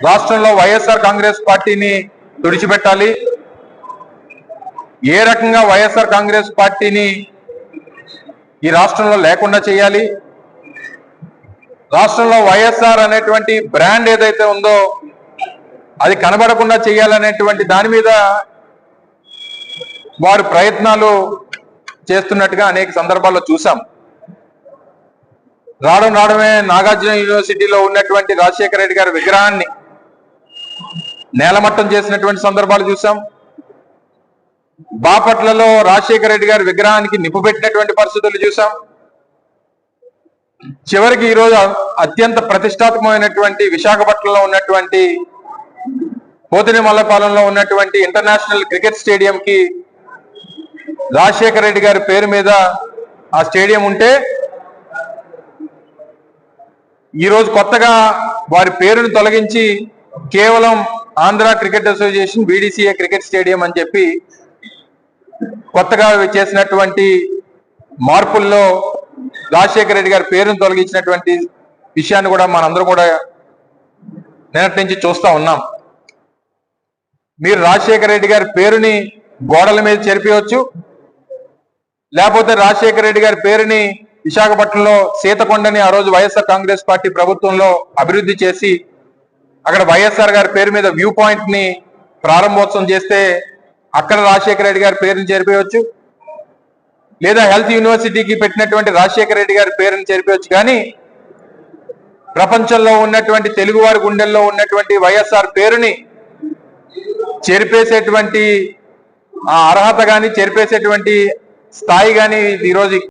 రాష్ట్రంలో వైఎస్ఆర్ కాంగ్రెస్ పార్టీని తుడిచిపెట్టాలి, ఏ రకంగా వైఎస్ఆర్ కాంగ్రెస్ పార్టీని ఈ రాష్ట్రంలో లేకుండా చేయాలి, రాష్ట్రంలో వైఎస్ఆర్ అనేటువంటి బ్రాండ్ ఏదైతే ఉందో అది కనబడకుండా చేయాలనేటువంటి దాని మీద వారు ప్రయత్నాలు చేస్తున్నట్టుగా అనేక సందర్భాల్లో చూసాం. రావడమే నాగార్జున యూనివర్సిటీలో ఉన్నటువంటి రాజశేఖర రెడ్డి గారి విగ్రహాన్ని నేలమట్టం చేసినటువంటి సందర్భాలు చూసాం. బాపట్లలో రాజశేఖర రెడ్డి గారి విగ్రహానికి నిప్పు పెట్టినటువంటి పరిస్థితులు చూసాం. చివరికి ఈరోజు అత్యంత ప్రతిష్టాత్మకమైనటువంటి విశాఖపట్నంలో ఉన్నటువంటి పోతినిమల్లపాలెంలో ఉన్నటువంటి ఇంటర్నేషనల్ క్రికెట్ స్టేడియంకి రాజశేఖర రెడ్డి గారి పేరు మీద ఆ స్టేడియం ఉంటే ఈరోజు కొత్తగా వారి పేరును తొలగించి కేవలం Andhra cricket association BDCA cricket stadium అని చెప్పి కొత్తగా చేసినటువంటి మార్పుల్లో రాజశేఖర రెడ్డి గారి పేరును తొలగించినటువంటి విషయాన్ని కూడా మనందరం కూడా నిన్నటి నుంచి చూస్తా ఉన్నాం. మీరు రాజశేఖర రెడ్డి గారి పేరుని గోడల మీద చెరిపేయవచ్చు, లేకపోతే రాజశేఖర రెడ్డి గారి పేరుని విశాఖపట్నంలో సీతకొండని ఆ రోజు వైఎస్ఆర్ కాంగ్రెస్ పార్టీ ప్రభుత్వంలో అభివృద్ధి చేసి అక్కడ వైఎస్ఆర్ గారి పేరు మీద వ్యూ పాయింట్ ని ప్రారంభోత్సవం చేస్తే అక్కడ రాజశేఖర రెడ్డి గారి పేరుని చేరిపోయవచ్చు, లేదా హెల్త్ యూనివర్సిటీకి పెట్టినటువంటి రాజశేఖర రెడ్డి గారి పేరుని చేరిపోయవచ్చు. కానీ ప్రపంచంలో ఉన్నటువంటి తెలుగువారి గుండెల్లో ఉన్నటువంటి వైఎస్ఆర్ పేరుని చెరిపేసేటువంటి ఆ అర్హత కానీ చెరిపేసేటువంటి స్థాయి కానీ ఈరోజు